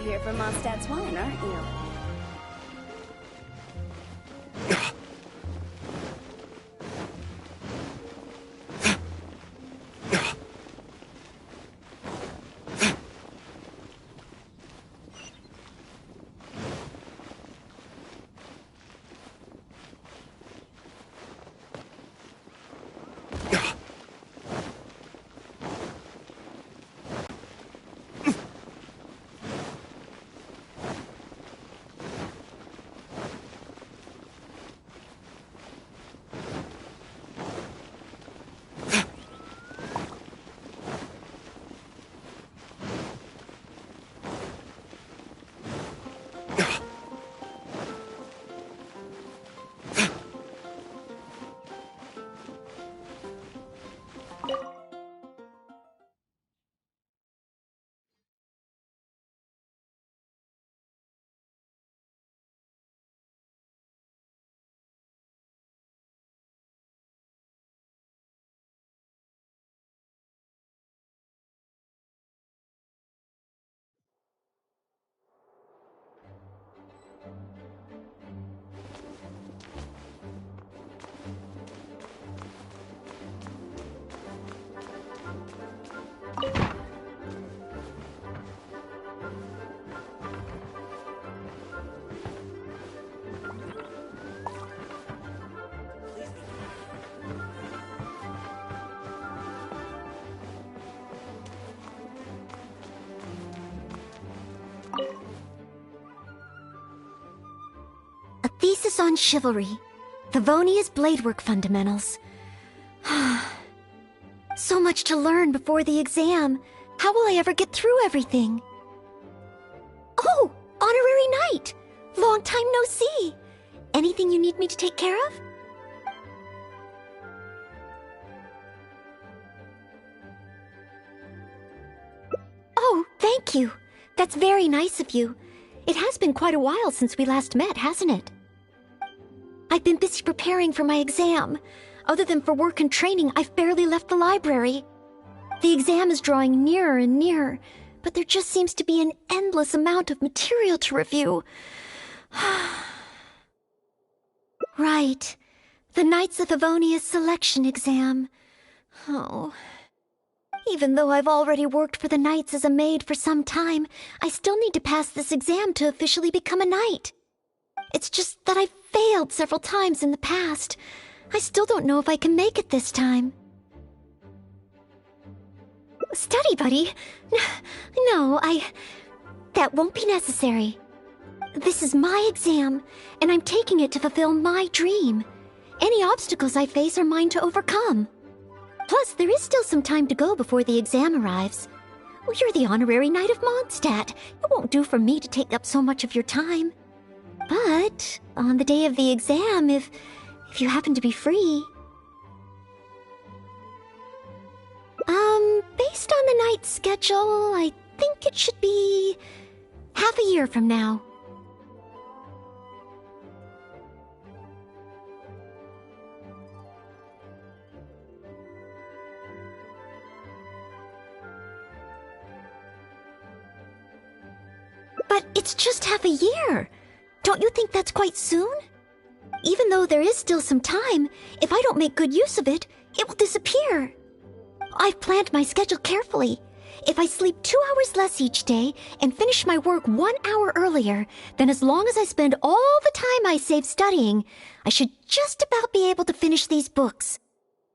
here for Mondstadt's wine, aren't you? A thesis on chivalry. Favonia's bladework fundamentals. So much to learn before the exam. How will I ever get through everything? Oh, honorary knight! Long time no see. Anything you need me to take care of? Oh, thank you. That's very nice of you. It has been quite a while since we last met, hasn't it? I've been busy preparing for my exam. Other than for work and training, I've barely left the library. The exam is drawing nearer and nearer, but there just seems to be an endless amount of material to review. Right. The Knights of Favonia's selection exam. Oh. Even though I've already worked for the Knights as a maid for some time, I still need to pass this exam to officially become a knight. It's just that I've failed several times in the past. I still don't know if I can make it this time. Study buddy? No, that won't be necessary. This is my exam, and I'm taking it to fulfill my dream. Any obstacles I face are mine to overcome. Plus, there is still some time to go before the exam arrives. Well, you're the honorary knight of Mondstadt. It won't do for me to take up so much of your time. But on the day of the exam, if you happen to be free... Based on the night's schedule, I think it should be half a year from now. But it's just half a year. Don't you think that's quite soon? Even though there is still some time, if I don't make good use of it, it will disappear. I've planned my schedule carefully. If I sleep 2 hours less each day and finish my work 1 hour earlier, then as long as I spend all the time I save studying, I should just about be able to finish these books.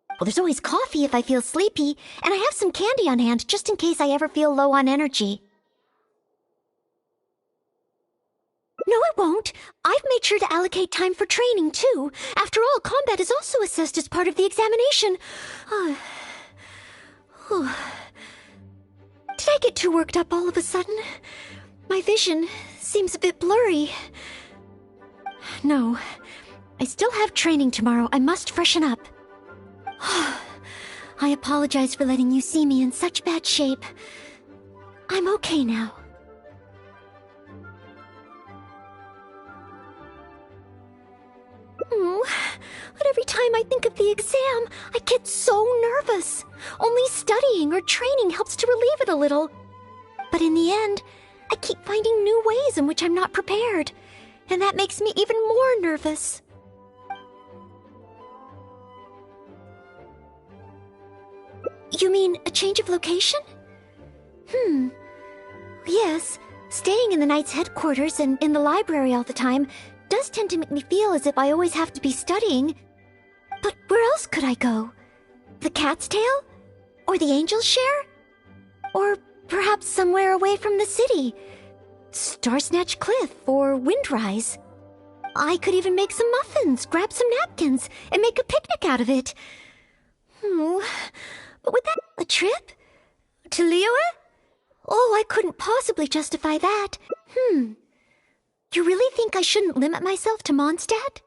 Well, there's always coffee if I feel sleepy, and I have some candy on hand just in case I ever feel low on energy. No, it won't. I've made sure to allocate time for training, too. After all, combat is also assessed as part of the examination. Did I get too worked up all of a sudden? My vision seems a bit blurry. No, I still have training tomorrow. I must freshen up. I apologize for letting you see me in such bad shape. I'm okay now. But every time I think of the exam, I get so nervous. Only studying or training helps to relieve it a little. But in the end, I keep finding new ways in which I'm not prepared, and that makes me even more nervous. You mean a change of location? Yes, staying in the Knight's headquarters and in the library all the time does tend to make me feel as if I always have to be studying. But where else could I go? The Cat's Tail? Or the Angel's Share? Or perhaps somewhere away from the city? Starsnatch Cliff or Windrise? I could even make some muffins, grab some napkins, and make a picnic out of it. But would that be a trip? To Liyue? Oh, I couldn't possibly justify that. You really think I shouldn't limit myself to Mondstadt?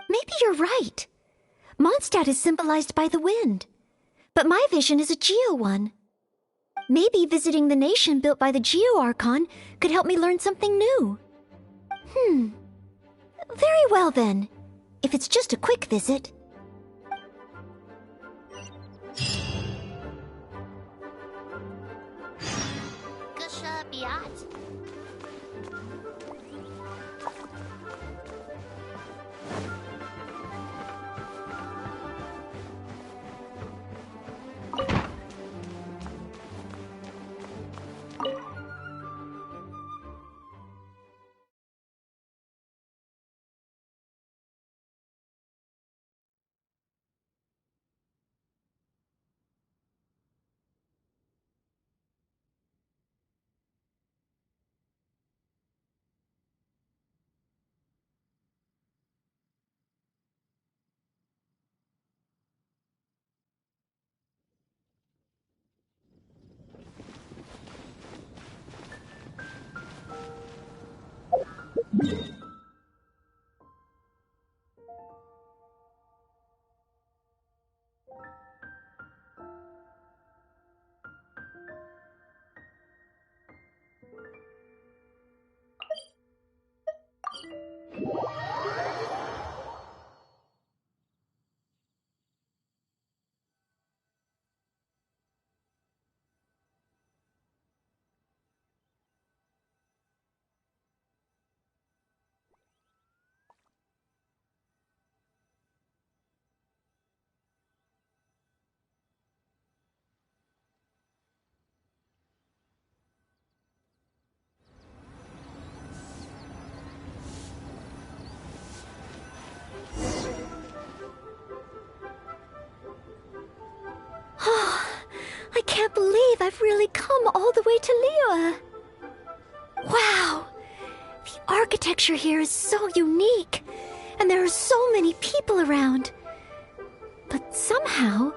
Maybe you're right. Mondstadt is symbolized by the wind, but my vision is a Geo one. Maybe visiting the nation built by the Geo Archon could help me learn something new. Very well then, if it's just a quick visit. I can't believe I've really come all the way to Liyue. Wow! The architecture here is so unique, and there are so many people around. But somehow,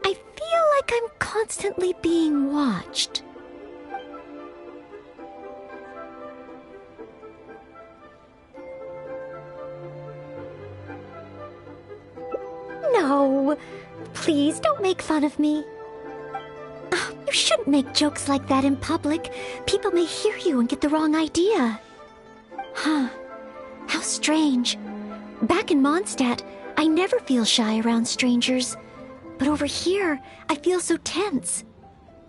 I feel like I'm constantly being watched. No, please don't make fun of me. You shouldn't make jokes like that in public. People may hear you and get the wrong idea. How strange. Back in Mondstadt, I never feel shy around strangers. But over here, I feel so tense.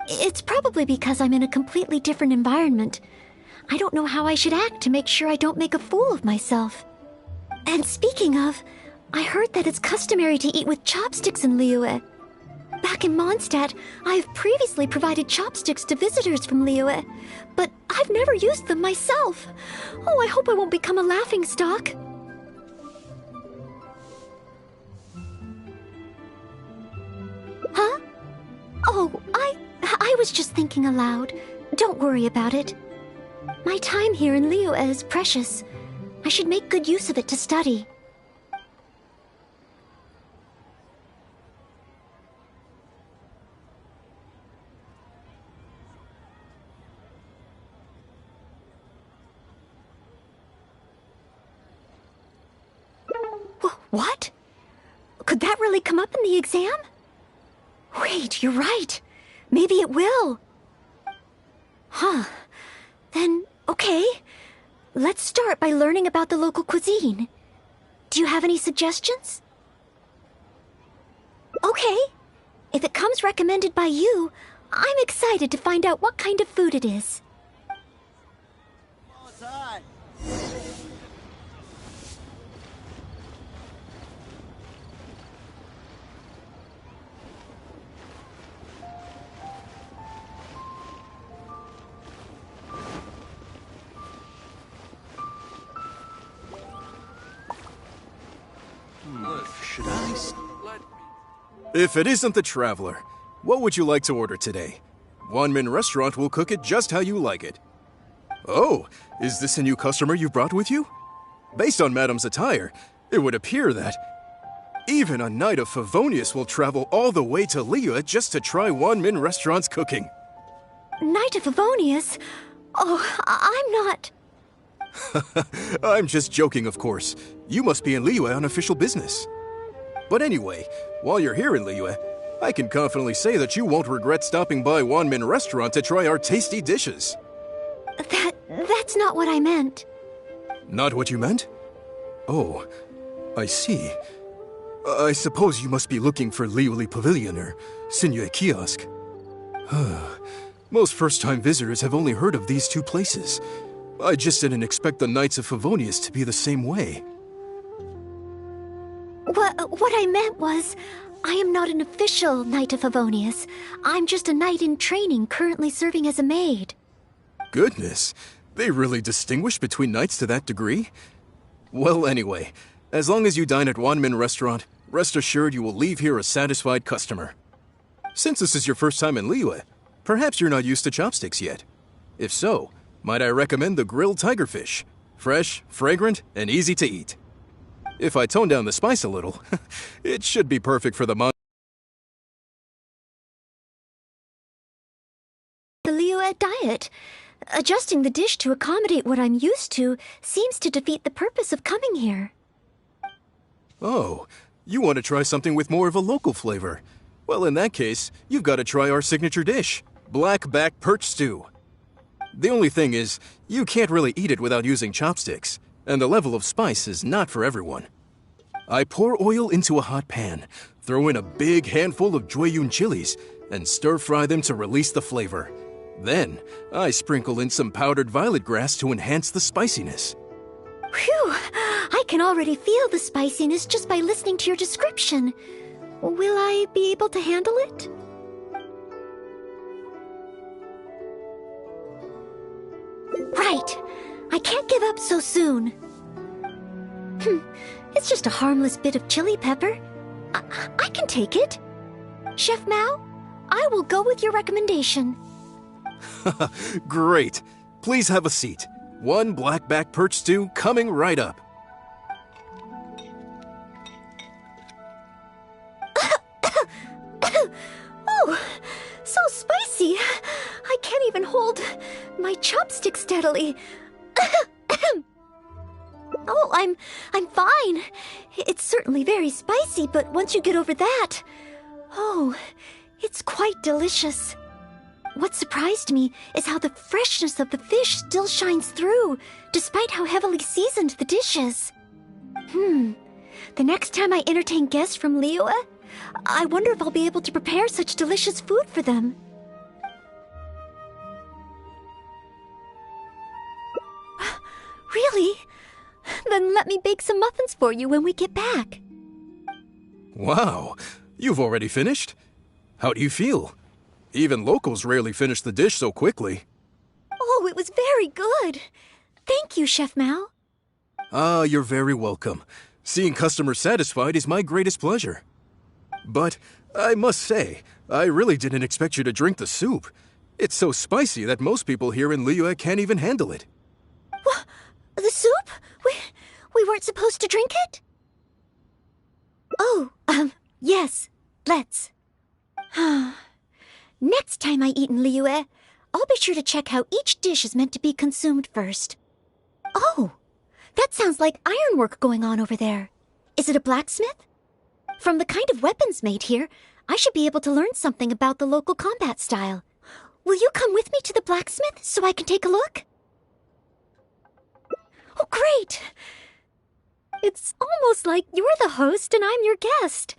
It's probably because I'm in a completely different environment. I don't know how I should act to make sure I don't make a fool of myself. And speaking of, I heard that it's customary to eat with chopsticks in Liyue. Back in Mondstadt, I have previously provided chopsticks to visitors from Liyue, but I've never used them myself. Oh, I hope I won't become a laughingstock. Huh? Oh, I was just thinking aloud. Don't worry about it. My time here in Liyue is precious. I should make good use of it to study. What? Could that really come up in the exam? Wait, you're right. Maybe it will. Then, okay. Let's start by learning about the local cuisine. Do you have any suggestions? Okay. If it comes recommended by you, I'm excited to find out what kind of food it is. time. Should I? If it isn't the Traveler, what would you like to order today? One Min Restaurant will cook it just how you like it. Oh, is this a new customer you brought with you? Based on Madame's attire, it would appear that even a Knight of Favonius will travel all the way to Liyue just to try One Min Restaurant's cooking. Knight of Favonius? Oh, I'm not... I'm just joking, of course. You must be in Liyue on official business. But anyway, while you're here in Liyue, I can confidently say that you won't regret stopping by One Min Restaurant to try our tasty dishes. That's not what I meant. Not what you meant? Oh, I see. I suppose you must be looking for Liyue Pavilion or Sinyue Kiosk. Most first-time visitors have only heard of these two places. I just didn't expect the Knights of Favonius to be the same way. What I meant was, I am not an official Knight of Favonius. I'm just a knight in training currently serving as a maid. Goodness, they really distinguish between knights to that degree? Well, anyway, as long as you dine at One Min Restaurant, rest assured you will leave here a satisfied customer. Since this is your first time in Liyue, perhaps you're not used to chopsticks yet. If so, might I recommend the grilled tigerfish? Fresh, fragrant, and easy to eat. If I tone down the spice a little, it should be perfect for the Liyue diet. Adjusting the dish to accommodate what I'm used to seems to defeat the purpose of coming here. Oh, you want to try something with more of a local flavor? Well, in that case, you've got to try our signature dish, black-back perch stew. The only thing is, you can't really eat it without using chopsticks, and the level of spice is not for everyone. I pour oil into a hot pan, throw in a big handful of Jueyun chilies, and stir-fry them to release the flavor. Then, I sprinkle in some powdered violet grass to enhance the spiciness. Phew! I can already feel the spiciness just by listening to your description. Will I be able to handle it? Right. I can't give up so soon. It's just a harmless bit of chili pepper. I can take it. Chef Mao, I will go with your recommendation. Great. Please have a seat. One black-back perch stew coming right up. Oh, so spicy. I can't even hold my chopstick steadily. Oh, I'm fine. It's certainly very spicy, but once you get over that, oh, it's quite delicious. What surprised me is how the freshness of the fish still shines through, despite how heavily seasoned the dish is. The next time I entertain guests from Liyue, I wonder if I'll be able to prepare such delicious food for them. Really? Then let me bake some muffins for you when we get back. Wow, you've already finished? How do you feel? Even locals rarely finish the dish so quickly. Oh, it was very good. Thank you, Chef Mao. Ah, you're very welcome. Seeing customers satisfied is my greatest pleasure. But I must say, I really didn't expect you to drink the soup. It's so spicy that most people here in Liyue can't even handle it. What? The soup? We weren't supposed to drink it? Oh, yes. Let's. Next time I eat in Liyue, I'll be sure to check how each dish is meant to be consumed first. Oh, that sounds like ironwork going on over there. Is it a blacksmith? From the kind of weapons made here, I should be able to learn something about the local combat style. Will you come with me to the blacksmith so I can take a look? Oh, great! It's almost like you're the host and I'm your guest.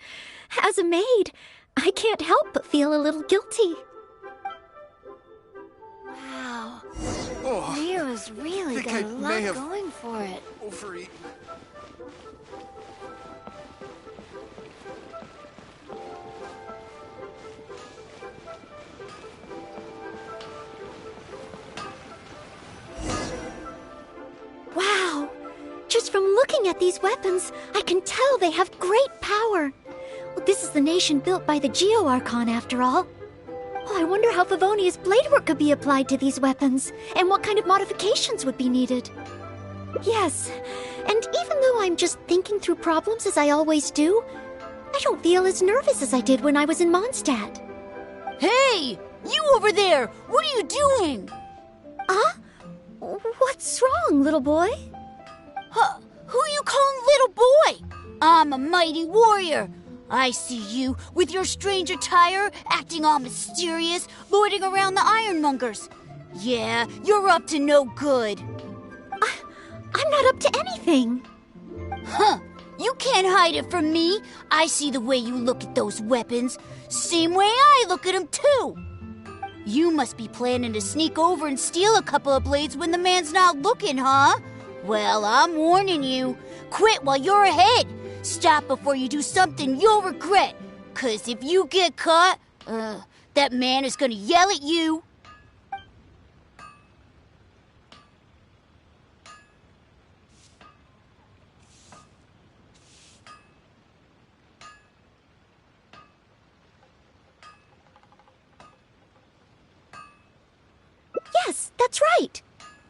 As a maid, I can't help but feel a little guilty. Wow. Oh, Lil's really think got I a may lot have- going for it. Overeat. Wow! Just from looking at these weapons, I can tell they have great power. Well, this is the nation built by the Geo-Archon, after all. Oh, I wonder how Favonia's blade work could be applied to these weapons, and what kind of modifications would be needed. Yes, and even though I'm just thinking through problems as I always do, I don't feel as nervous as I did when I was in Mondstadt. Hey! You over there! What are you doing? Huh? What's wrong, little boy? Huh? Who you calling little boy? I'm a mighty warrior. I see you with your strange attire, acting all mysterious, lording around the ironmongers. Yeah, you're up to no good. I'm not up to anything. Huh? You can't hide it from me. I see the way you look at those weapons. Same way I look at them, too. You must be planning to sneak over and steal a couple of blades when the man's not looking, huh? Well, I'm warning you. Quit while you're ahead. Stop before you do something you'll regret. 'Cause if you get caught, that man is gonna yell at you. Yes, that's right.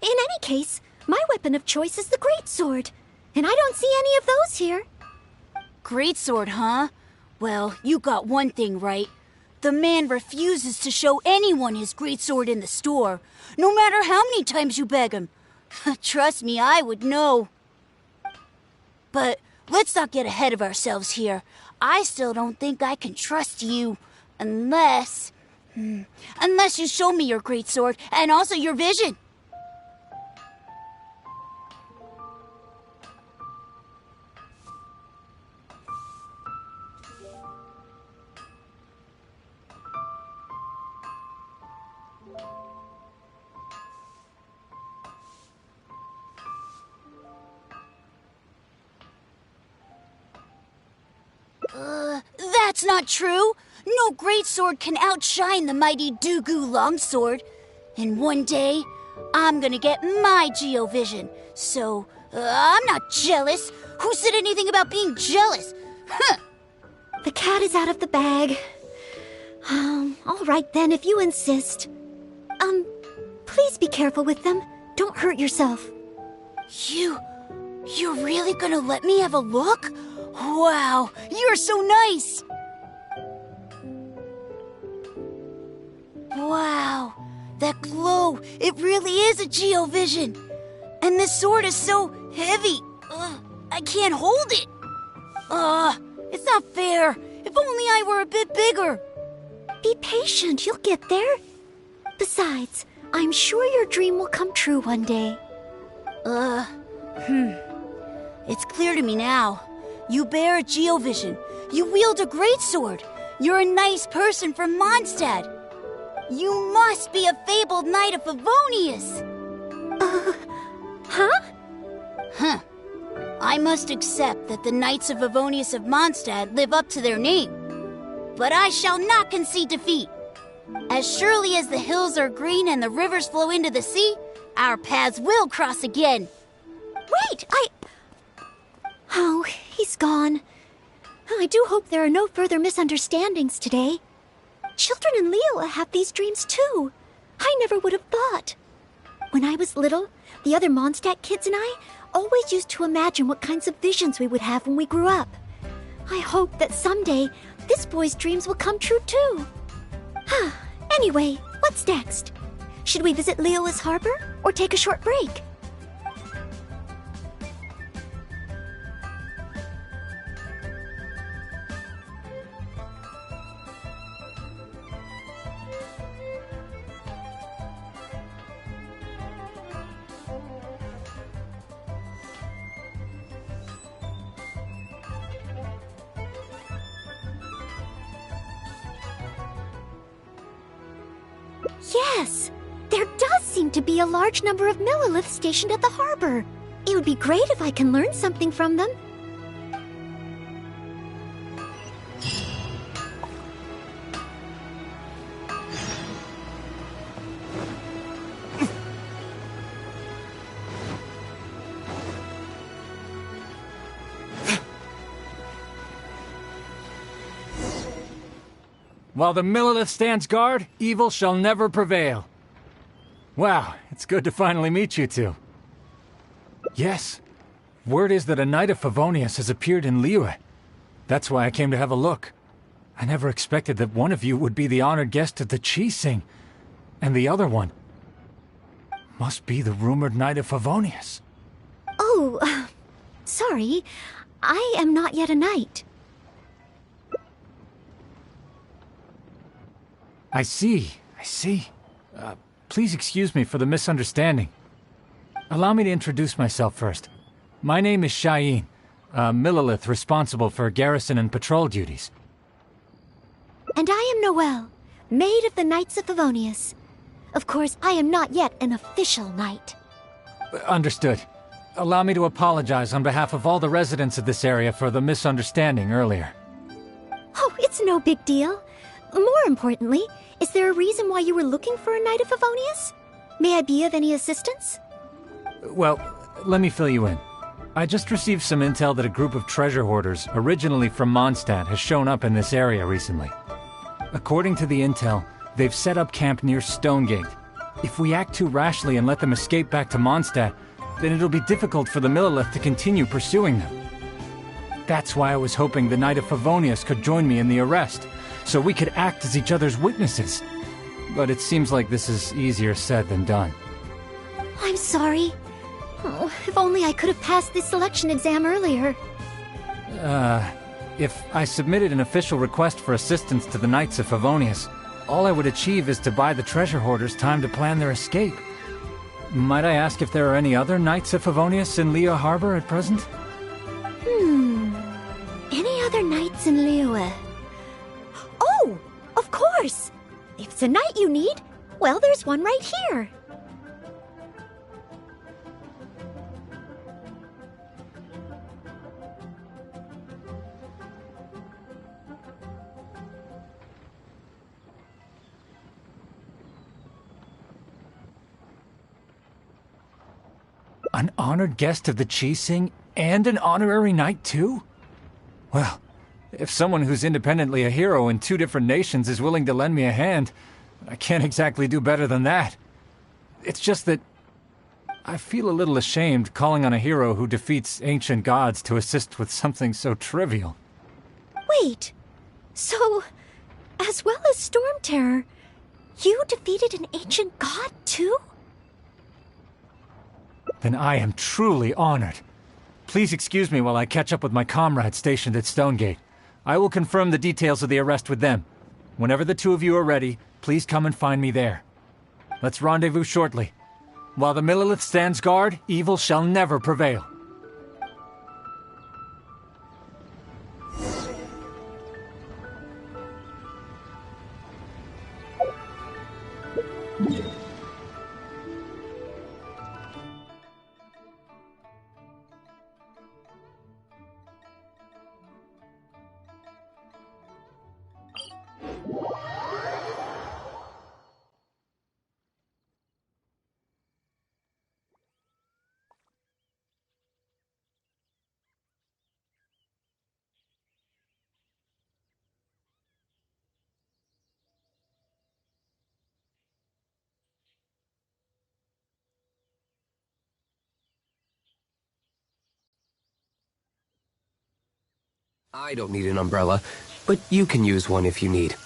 In any case, my weapon of choice is the greatsword, and I don't see any of those here. Greatsword, huh? Well, you got one thing right. The man refuses to show anyone his greatsword in the store, no matter how many times you beg him. Trust me, I would know. But let's not get ahead of ourselves here. I still don't think I can trust you, unless you show me your greatsword and also your vision. That's not true. No greatsword can outshine the mighty Dugu longsword. And one day, I'm gonna get my Geovision. So, I'm not jealous. Who said anything about being jealous? Huh. The cat is out of the bag. All right then, if you insist. Please be careful with them. Don't hurt yourself. You're really gonna let me have a look? Wow, you're so nice! Wow, that glow, it really is a Geovision. And this sword is so heavy, I can't hold it. It's not fair. If only I were a bit bigger. Be patient, you'll get there. Besides, I'm sure your dream will come true one day. It's clear to me now. You bear a Geovision. You wield a greatsword. You're a nice person from Mondstadt. You must be a fabled knight of Favonius. Huh? I must accept that the Knights of Favonius of Mondstadt live up to their name. But I shall not concede defeat. As surely as the hills are green and the rivers flow into the sea, our paths will cross again. Wait, Oh, he's gone. I do hope there are no further misunderstandings today. Children in Leela have these dreams too. I never would have thought. When I was little, the other Mondstadt kids and I always used to imagine what kinds of visions we would have when we grew up. I hope that someday this boy's dreams will come true too. Anyway, what's next? Should we visit Leela's harbor or take a short break? Yes! There does seem to be a large number of Milliliths stationed at the harbor. It would be great if I can learn something from them. While the Millilith stands guard, evil shall never prevail. Wow, it's good to finally meet you two. Yes, word is that a Knight of Favonius has appeared in Liyue. That's why I came to have a look. I never expected that one of you would be the honored guest at the Chi-Sing, and the other one must be the rumored Knight of Favonius. Oh, sorry. I am not yet a knight. I see. Please excuse me for the misunderstanding. Allow me to introduce myself first. My name is Shayin, a Millilith responsible for garrison and patrol duties. And I am Noelle, maid of the Knights of Favonius. Of course, I am not yet an official knight. Understood. Allow me to apologize on behalf of all the residents of this area for the misunderstanding earlier. Oh, it's no big deal. More importantly, is there a reason why you were looking for a Knight of Favonius? May I be of any assistance? Well, let me fill you in. I just received some intel that a group of treasure hoarders, originally from Mondstadt, has shown up in this area recently. According to the intel, they've set up camp near Stonegate. If we act too rashly and let them escape back to Mondstadt, then it'll be difficult for the Millilith to continue pursuing them. That's why I was hoping the Knight of Favonius could join me in the arrest, so we could act as each other's witnesses. But it seems like this is easier said than done. I'm sorry. Oh, if only I could have passed this selection exam earlier. If I submitted an official request for assistance to the Knights of Favonius, all I would achieve is to buy the treasure hoarders time to plan their escape. Might I ask if there are any other Knights of Favonius in Liyue Harbor at present? Any other knights in Liyue? Oh, of course! If it's a knight you need, well, there's one right here. An honored guest of the Chi-Sing and an honorary knight too? Well, if someone who's independently a hero in two different nations is willing to lend me a hand, I can't exactly do better than that. It's just that I feel a little ashamed calling on a hero who defeats ancient gods to assist with something so trivial. Wait, so, as well as Storm Terror, you defeated an ancient god too? Then I am truly honored. Please excuse me while I catch up with my comrades stationed at Stonegate. I will confirm the details of the arrest with them. Whenever the two of you are ready, please come and find me there. Let's rendezvous shortly. While the Millilith stands guard, evil shall never prevail. I don't need an umbrella, but you can use one if you need.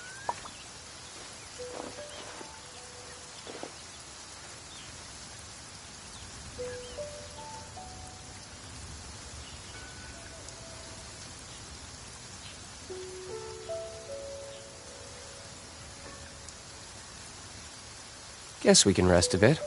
Guess we can rest a bit.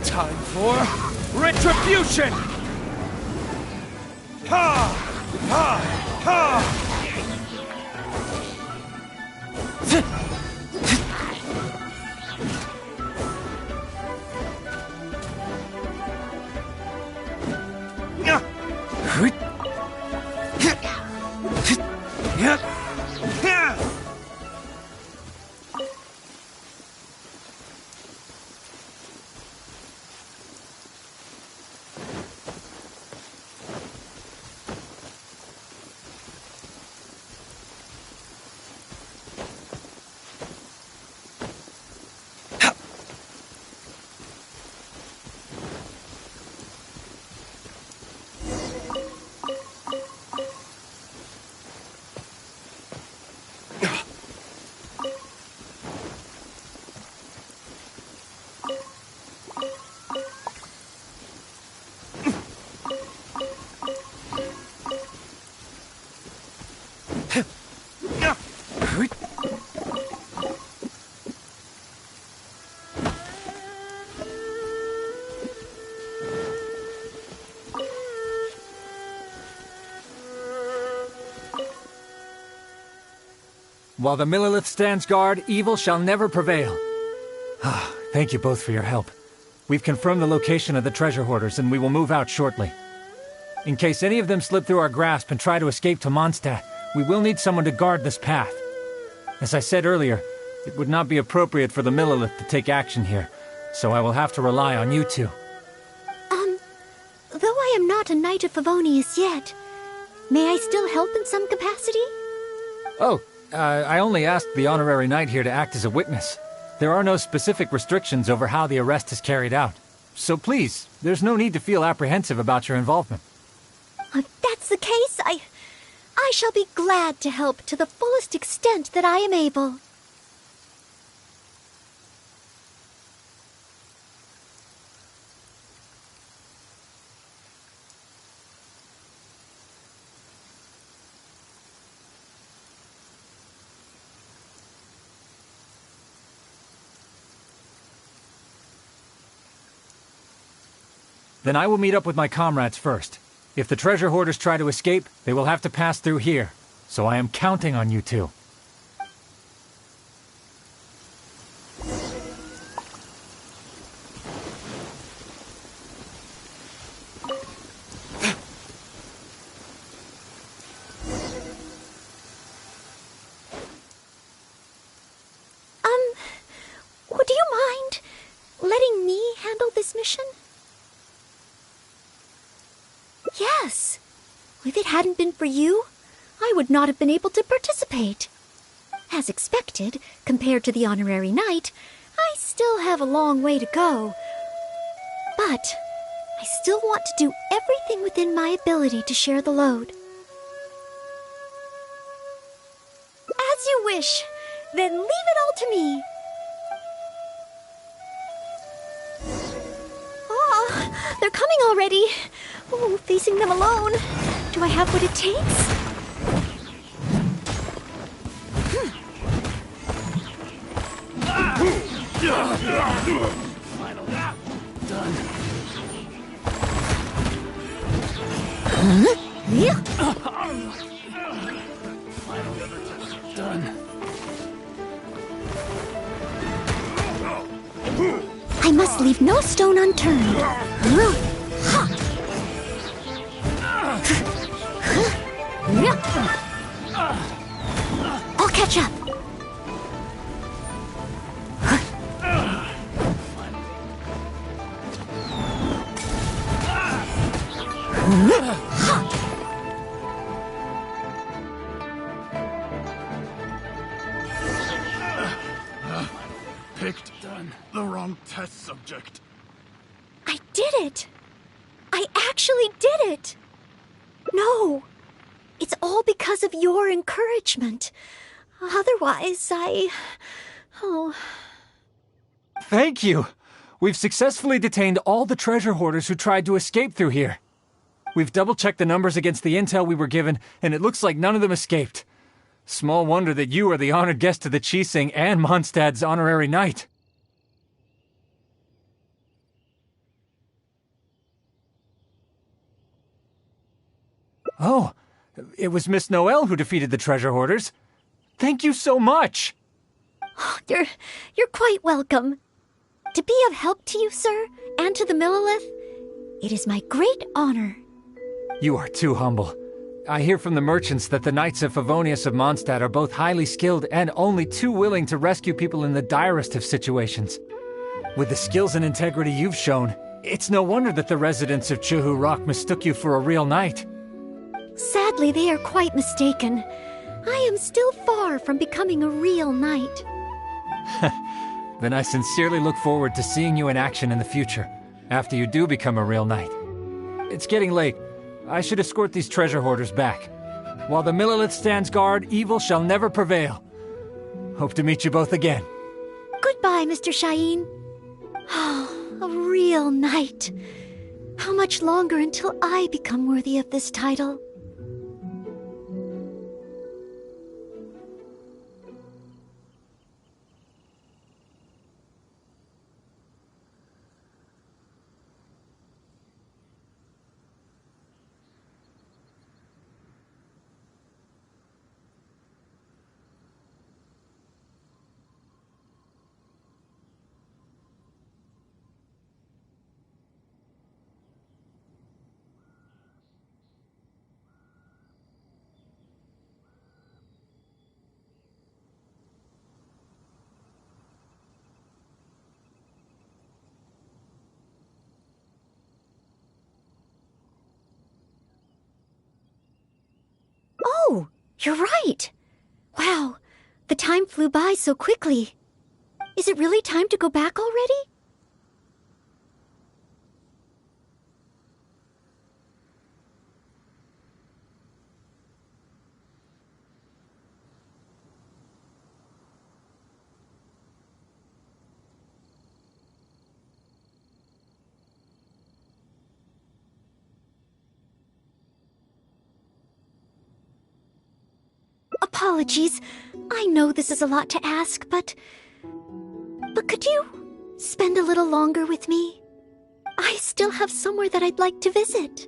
Time for retribution! Ha! Ha! Ha! While the Millilith stands guard, evil shall never prevail. Thank you both for your help. We've confirmed the location of the treasure hoarders, and we will move out shortly. In case any of them slip through our grasp and try to escape to Mondstadt, we will need someone to guard this path. As I said earlier, it would not be appropriate for the Millilith to take action here, so I will have to rely on you two. Though I am not a Knight of Favonius yet, may I still help in some capacity? Oh, I only asked the honorary knight here to act as a witness. There are no specific restrictions over how the arrest is carried out. So please, there's no need to feel apprehensive about your involvement. If that's the case, I shall be glad to help to the fullest extent that I am able. Then I will meet up with my comrades first. If the treasure hoarders try to escape, they will have to pass through here. So I am counting on you two. Would you mind letting me handle this mission? Yes. If it hadn't been for you, I would not have been able to participate. As expected, compared to the honorary knight, I still have a long way to go. But I still want to do everything within my ability to share the load. As you wish. Then leave it all to me. They're coming already. Oh, facing them alone. Do I have what it takes? I must leave no stone unturned. I'll catch up. Picked the wrong test subject. I did it! I actually did it! No! It's all because of your encouragement. Otherwise, Oh... Thank you! we've successfully detained all the treasure hoarders who tried to escape through here. We've double-checked the numbers against the intel we were given, and it looks like none of them escaped. Small wonder that you are the honored guest of the Qixing and Mondstadt's honorary knight. Oh, it was Miss Noelle who defeated the treasure hoarders. Thank you so much! You're quite welcome. To be of help to you, sir, and to the Millilith, it is my great honor. You are too humble. I hear from the merchants that the Knights of Favonius of Mondstadt are both highly skilled and only too willing to rescue people in the direst of situations. With the skills and integrity you've shown, it's no wonder that the residents of Chuhu Rock mistook you for a real knight. Sadly, they are quite mistaken. I am still far from becoming a real knight. Then I sincerely look forward to seeing you in action in the future, after you do become a real knight. It's getting late. I should escort these treasure hoarders back. While the Millilith stands guard, evil shall never prevail. Hope to meet you both again. Goodbye, Mr. Shaheen. Oh, a real knight. How much longer until I become worthy of this title? Oh, you're right. Wow, the time flew by so quickly. Is it really time to go back already? Apologies. I know this is a lot to ask, but could you spend a little longer with me? I still have somewhere that I'd like to visit.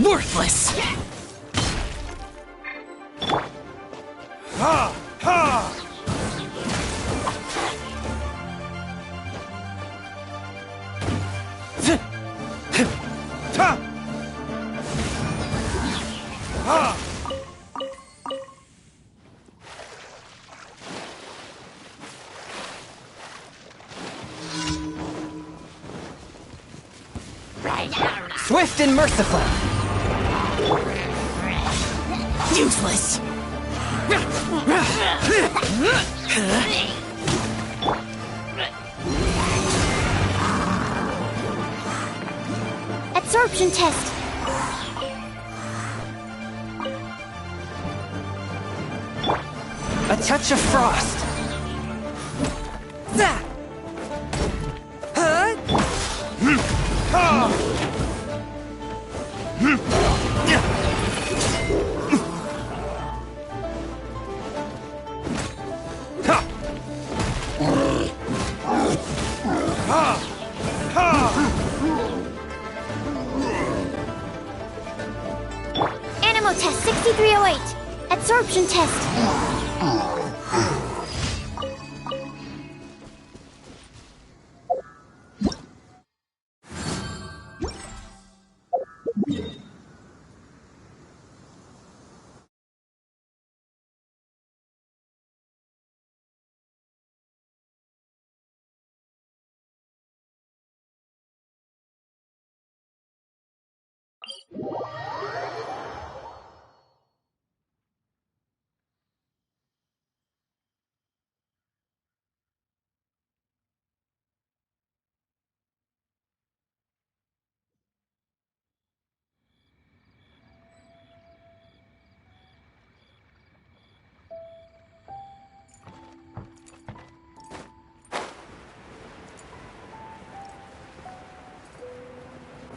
Worthless! Ha! Ha! Ta! Ha! Swift and merciful! Useless! Absorption test. A touch of frost! That! Huh? Ha! Animo test 6308. Absorption test.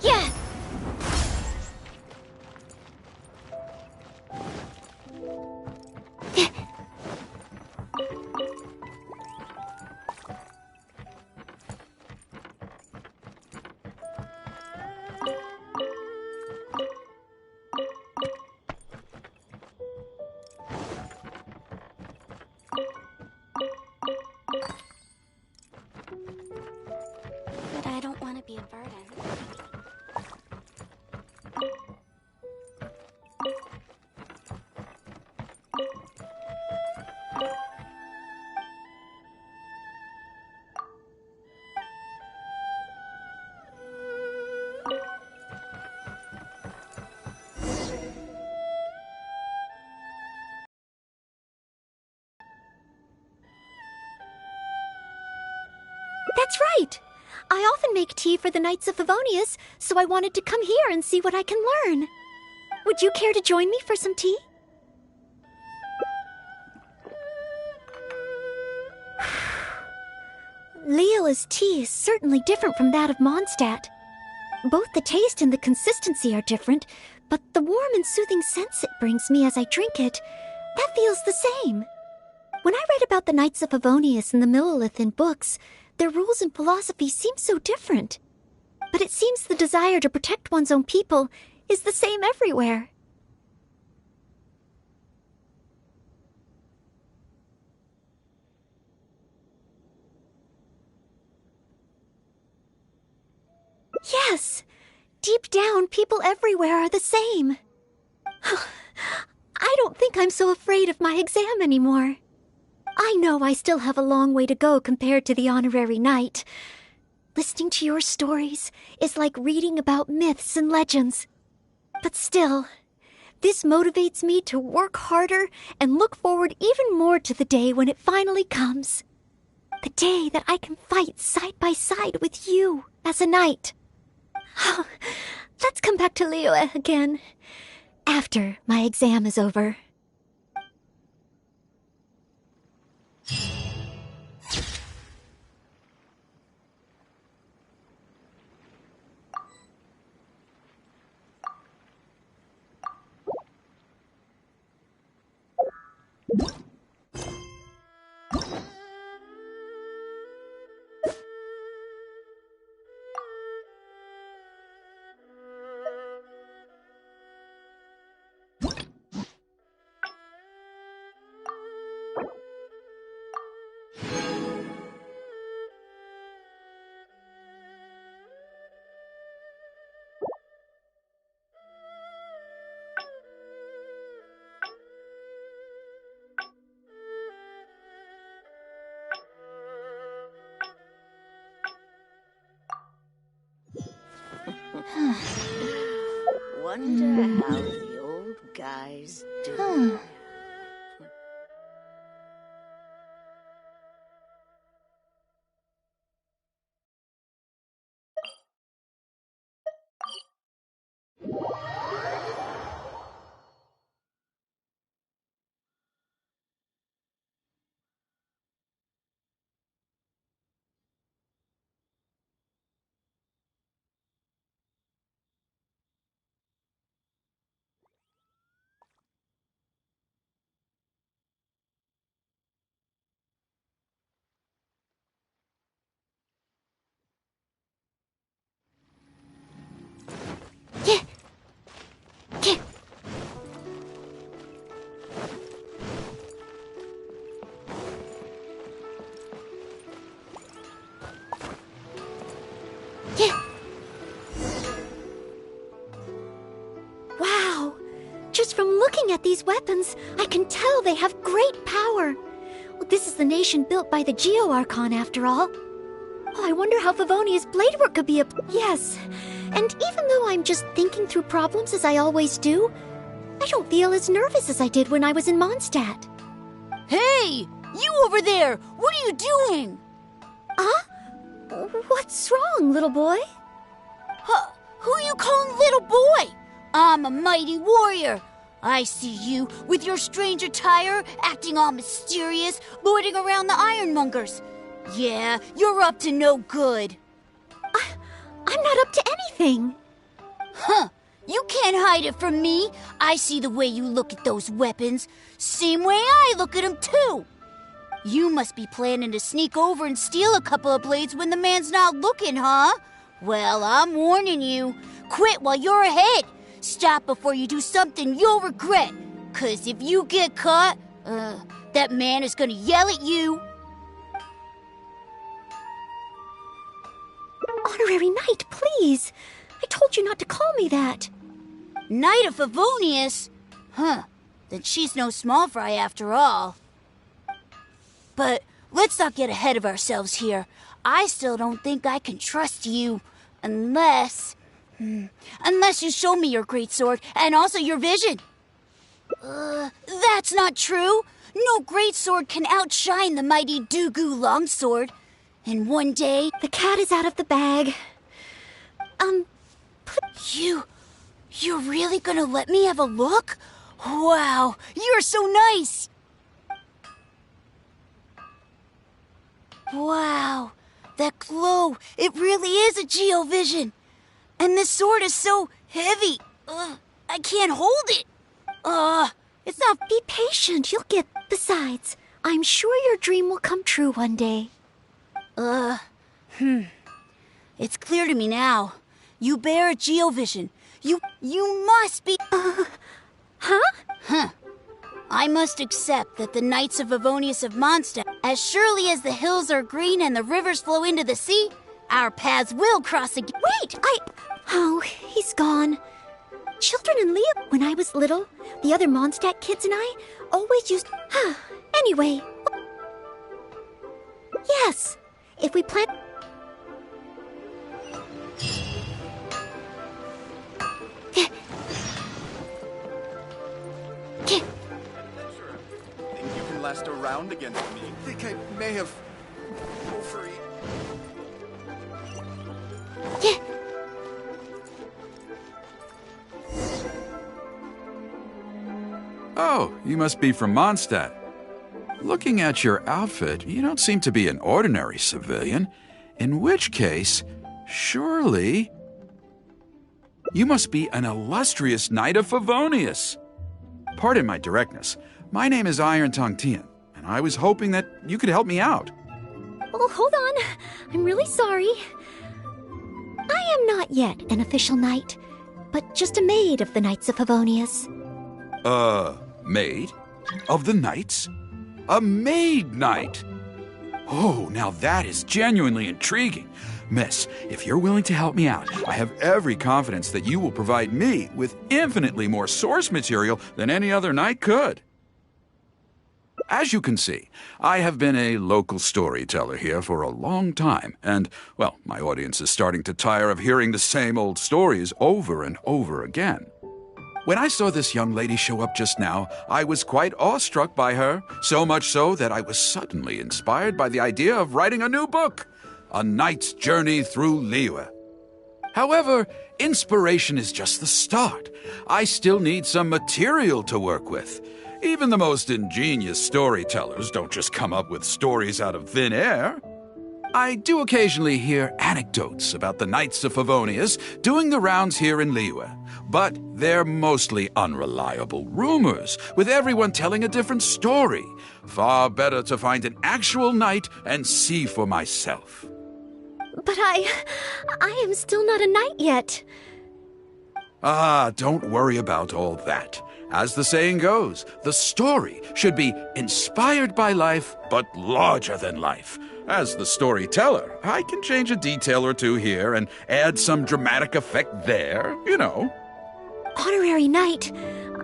Yeah! But I don't want to be a burden. That's right! I often make tea for the Knights of Favonius, so I wanted to come here and see what I can learn. Would you care to join me for some tea? Leola's tea is certainly different from that of Mondstadt. Both the taste and the consistency are different, but the warm and soothing sense it brings me as I drink it, that feels the same. When I read about the Knights of Favonius and the Millelith in books, their rules and philosophy seem so different. But it seems the desire to protect one's own people is the same everywhere. Yes! Deep down, people everywhere are the same. I don't think I'm so afraid of my exam anymore. I know I still have a long way to go compared to the honorary knight. Listening to your stories is like reading about myths and legends. But still, this motivates me to work harder and look forward even more to the day when it finally comes. The day that I can fight side by side with you as a knight. Let's come back to Liyue again, after my exam is over. Wonder how the old guys do. Wow! Just from looking at these weapons, I can tell they have great power. This is the nation built by the Geo Archon, after all. Oh, I wonder how Favonia's bladework could be Yes, And even though I'm just thinking through problems as I always do, I don't feel as nervous as I did when I was in Mondstadt. Hey! You over there! What are you doing? What's wrong, little boy? Who you calling little boy? I'm a mighty warrior. I see you with your strange attire, acting all mysterious, lording around the ironmongers. Yeah, you're up to no good. I'm not up to anything. Huh. You can't hide it from me. I see the way you look at those weapons. Same way I look at them, too. You must be planning to sneak over and steal a couple of blades when the man's not looking, huh? Well, I'm warning you. Quit while you're ahead. Stop before you do something you'll regret. 'Cause if you get caught, that man is gonna yell at you. Honorary Knight, please. I told you not to call me that. Knight of Favonius? Huh. Then she's no small fry after all. But let's not get ahead of ourselves here. I still don't think I can trust you unless you show me your greatsword and also your vision. That's not true. No greatsword can outshine the mighty Dugu longsword. And one day... The cat is out of the bag. You're really gonna let me have a look? Wow, you're so nice! Wow, that glow, it really is a geovision. And this sword is so heavy. I can't hold it. It's not... Be patient, you'll get... Besides, I'm sure your dream will come true one day. It's clear to me now. You bear a geovision. You must be... Huh? I must accept that the Knights of Favonius of Mondstadt, as surely as the hills are green and the rivers flow into the sea, our paths will cross again. Wait, Oh, he's gone. Children and Leah, when I was little, the other Mondstadt kids and I always used... Anyway... Yes, if we plant... Think you can last a round against me? Think I may have... overeaten. Oh, you must be from Mondstadt. Looking at your outfit, you don't seem to be an ordinary civilian. In which case, surely... You must be an illustrious Knight of Favonius. Pardon my directness. My name is Iron Tongue Tian, and I was hoping that you could help me out. Oh, hold on. I'm really sorry. I am not yet an official knight, but just a maid of the Knights of Favonius. Maid? Of the Knights? A maid knight? Oh, now that is genuinely intriguing. Miss, if you're willing to help me out, I have every confidence that you will provide me with infinitely more source material than any other knight could. As you can see, I have been a local storyteller here for a long time, and, well, my audience is starting to tire of hearing the same old stories over and over again. When I saw this young lady show up just now, I was quite awestruck by her, so much so that I was suddenly inspired by the idea of writing a new book, A Knight's Journey Through Liyue. However, inspiration is just the start. I still need some material to work with. Even the most ingenious storytellers don't just come up with stories out of thin air. I do occasionally hear anecdotes about the Knights of Favonius doing the rounds here in Liyue, but they're mostly unreliable rumors, with everyone telling a different story. Far better to find an actual knight and see for myself. But I am still not a knight yet. Don't worry about all that. As the saying goes, the story should be inspired by life, but larger than life. As the storyteller, I can change a detail or two here and add some dramatic effect there, you know. Honorary Knight,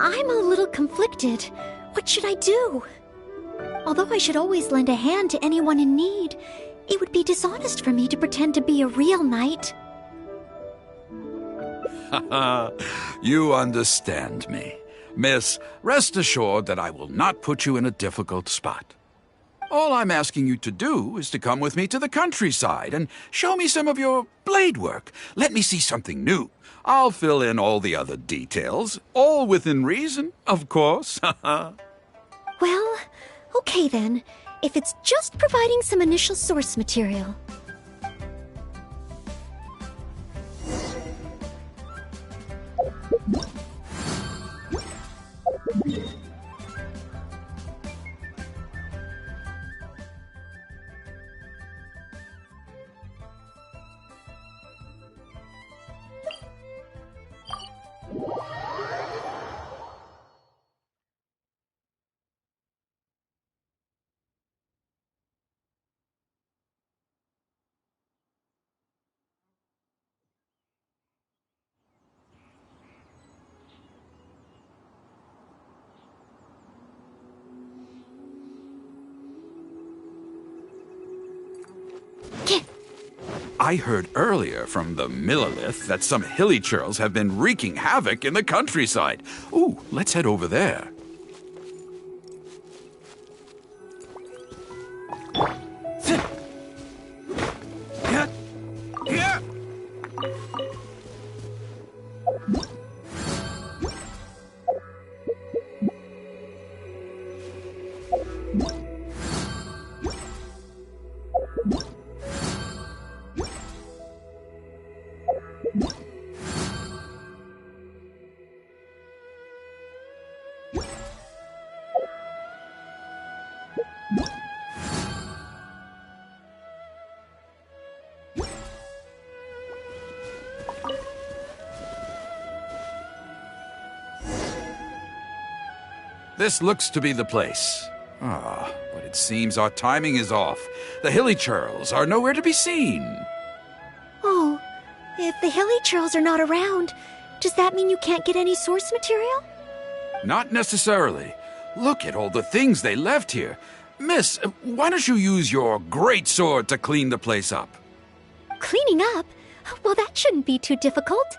I'm a little conflicted. What should I do? Although I should always lend a hand to anyone in need, it would be dishonest for me to pretend to be a real knight. You understand me. Miss, rest assured that I will not put you in a difficult spot. All I'm asking you to do is to come with me to the countryside and show me some of your blade work. Let me see something new. I'll fill in all the other details, all within reason, of course. Well, okay then. If it's just providing some initial source material. I heard earlier from the Millilith that some hilly churls have been wreaking havoc in the countryside. Ooh, let's head over there. This looks to be the place. But it seems our timing is off. The hilly churls are nowhere to be seen. Oh, if the hilly churls are not around, does that mean you can't get any source material? Not necessarily. Look at all the things they left here. Miss, why don't you use your great sword to clean the place up? Cleaning up? Well, that shouldn't be too difficult.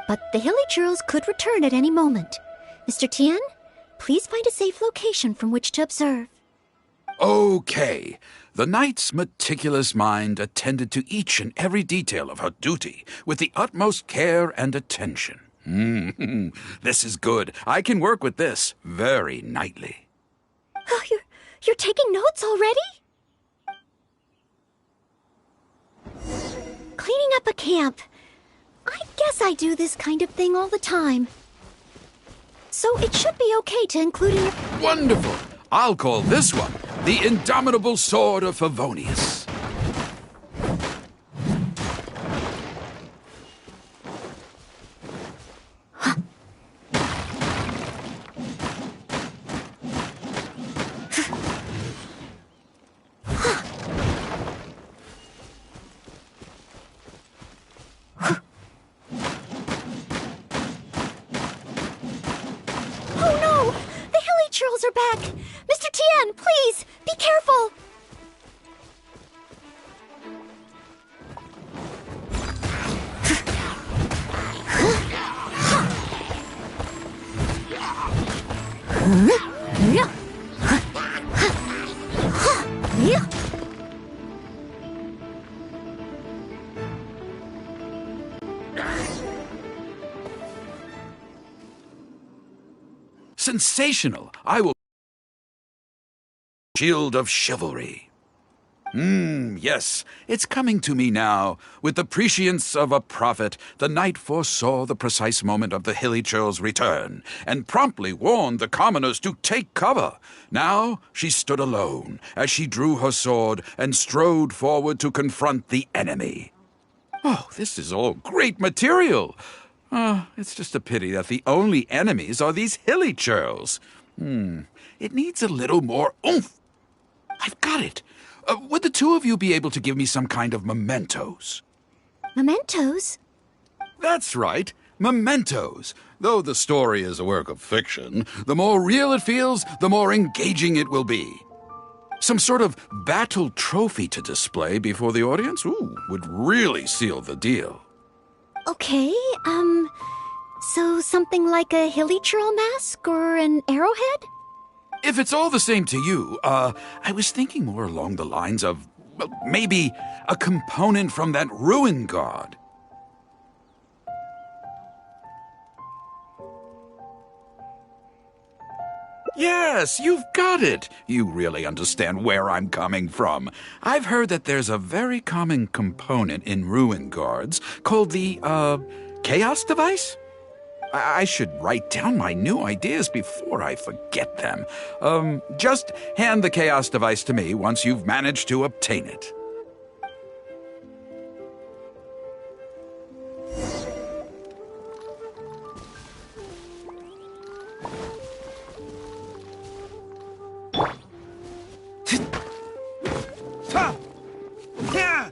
But the hilly churls could return at any moment. Mr. Tien, please find a safe location from which to observe. Okay. The knight's meticulous mind attended to each and every detail of her duty with the utmost care and attention. This is good. I can work with this very knightly. Oh, you're taking notes already? Cleaning up a camp. I guess I do this kind of thing all the time. So it should be okay to include in your... Wonderful! I'll call this one the Indomitable Sword of Favonius. Are back! Mr. Tien, please, be careful! Sensational! I will... Shield of Chivalry. Yes, it's coming to me now. With the prescience of a prophet, the knight foresaw the precise moment of the hilly churl's return, and promptly warned the commoners to take cover. Now she stood alone, as she drew her sword and strode forward to confront the enemy. Oh, this is all great material! It's just a pity that the only enemies are these hilly churls. It needs a little more oomph. I've got it. Would the two of you be able to give me some kind of mementos? Mementos? That's right, mementos. Though the story is a work of fiction, the more real it feels, the more engaging it will be. Some sort of battle trophy to display before the audience, would really seal the deal. Okay, so something like a hilichurl mask or an arrowhead? If it's all the same to you, I was thinking more along the lines of, well, maybe a component from that ruin god. Yes, you've got it. You really understand where I'm coming from. I've heard that there's a very common component in ruin guards called the, chaos device? I should write down my new ideas before I forget them. Just hand the chaos device to me once you've managed to obtain it. Ta! Yeah!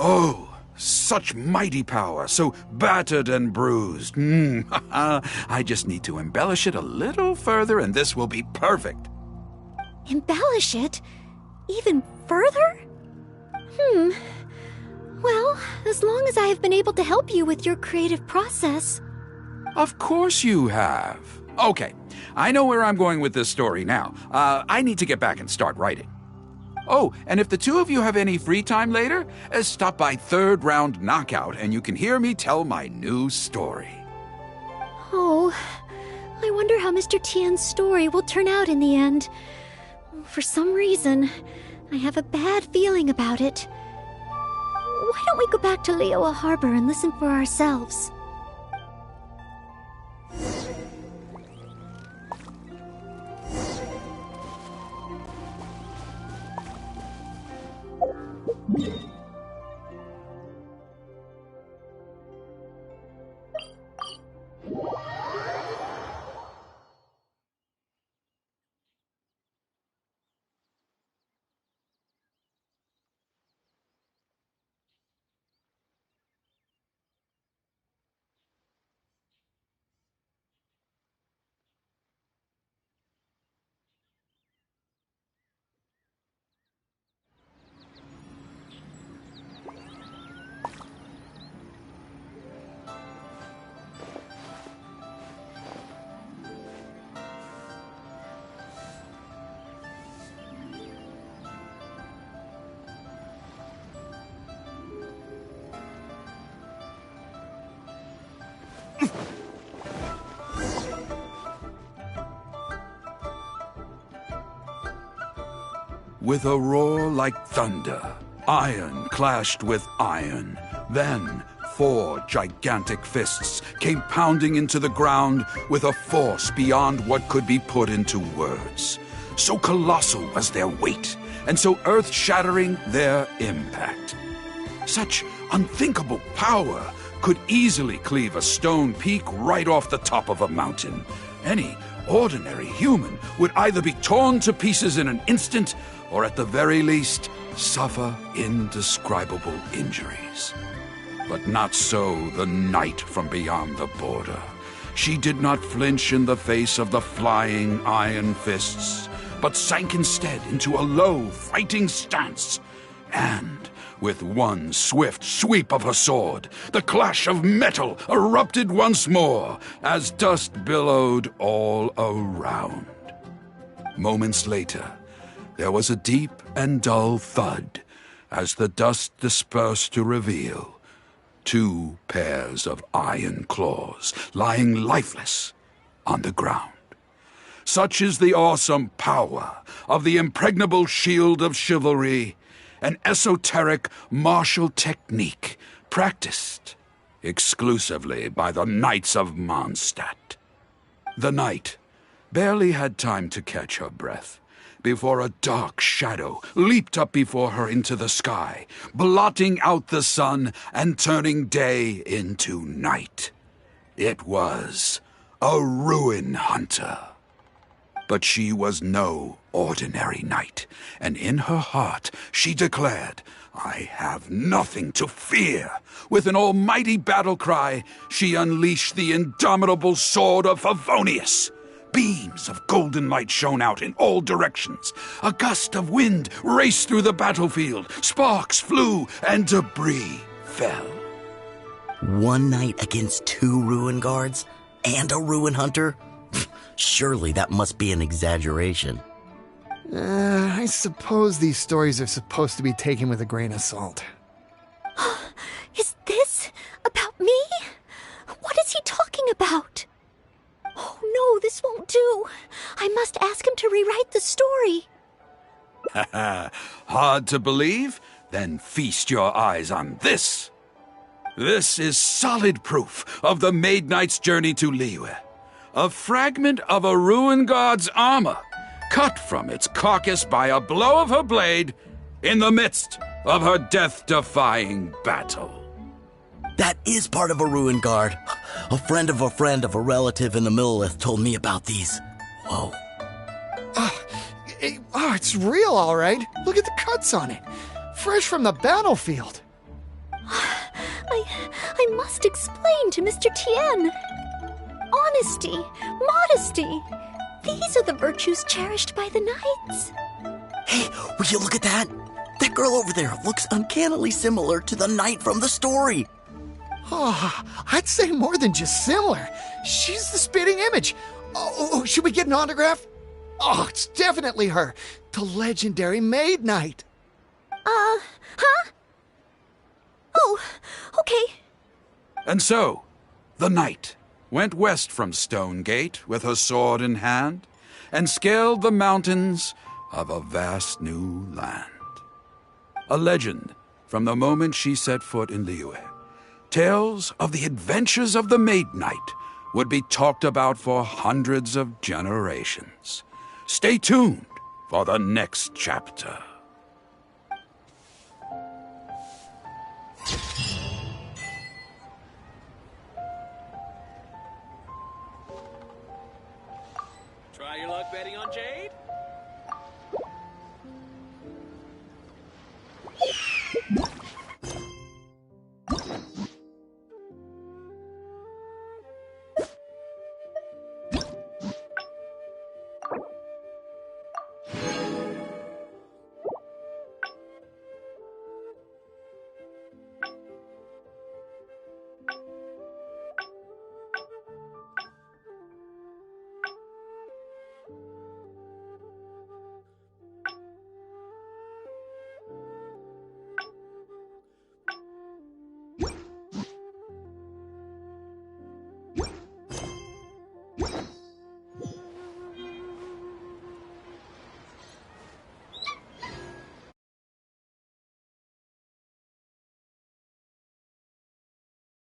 Oh, such mighty power, so battered and bruised. I just need to embellish it a little further and this will be perfect. Embellish it? Even further? Well, as long as I have been able to help you with your creative process. Of course you have. Okay, I know where I'm going with this story now. I need to get back and start writing. Oh, and if the two of you have any free time later, stop by Third Round Knockout and you can hear me tell my new story. Oh, I wonder how Mr. Tian's story will turn out in the end. For some reason, I have a bad feeling about it. Why don't we go back to Liyue Harbor and listen for ourselves? With a roar like thunder, iron clashed with iron. Then 4 gigantic fists came pounding into the ground with a force beyond what could be put into words. So colossal was their weight, and so earth-shattering their impact. Such unthinkable power could easily cleave a stone peak right off the top of a mountain. Any ordinary human would either be torn to pieces in an instant, or at the very least, suffer indescribable injuries. But not so the knight from beyond the border. She did not flinch in the face of the flying iron fists, but sank instead into a low, fighting stance. And, with one swift sweep of her sword, the clash of metal erupted once more as dust billowed all around. Moments later, there was a deep and dull thud as the dust dispersed to reveal two pairs of iron claws lying lifeless on the ground. Such is the awesome power of the impregnable shield of chivalry, an esoteric martial technique practiced exclusively by the Knights of Mondstadt. The knight barely had time to catch her breath before a dark shadow leaped up before her into the sky, blotting out the sun and turning day into night. It was a ruin hunter. But she was no ordinary knight, and in her heart she declared, "I have nothing to fear." With an almighty battle cry, she unleashed the indomitable sword of Favonius. Beams of golden light shone out in all directions. A gust of wind raced through the battlefield. Sparks flew and debris fell. One knight against two ruin guards and a ruin hunter? Surely that must be an exaggeration. I suppose these stories are supposed to be taken with a grain of salt. Is this about me? What is he talking about? Oh no, this won't do. I must ask him to rewrite the story. Hard to believe? Then feast your eyes on this. This is solid proof of the Maid Knight's journey to Liyue. A fragment of a ruin guard's armor, cut from its carcass by a blow of her blade in the midst of her death-defying battle. That is part of a ruin guard. A friend of a relative in the Millelith told me about these. Whoa. It's real, all right. Look at the cuts on it. Fresh from the battlefield. I must explain to Mr. Tien. Honesty, modesty. These are the virtues cherished by the knights. Hey, will you look at that? That girl over there looks uncannily similar to the knight from the story. Oh, I'd say more than just similar. She's the spitting image. Oh, should we get an autograph? Oh, it's definitely her. The legendary Maid Knight. Huh? Oh, okay. And so, the knight went west from Stone Gate with her sword in hand and scaled the mountains of a vast new land. A legend from the moment she set foot in Liyue. Tales of the adventures of the Maid Knight would be talked about for hundreds of generations. Stay tuned for the next chapter. Try your luck betting on Jade?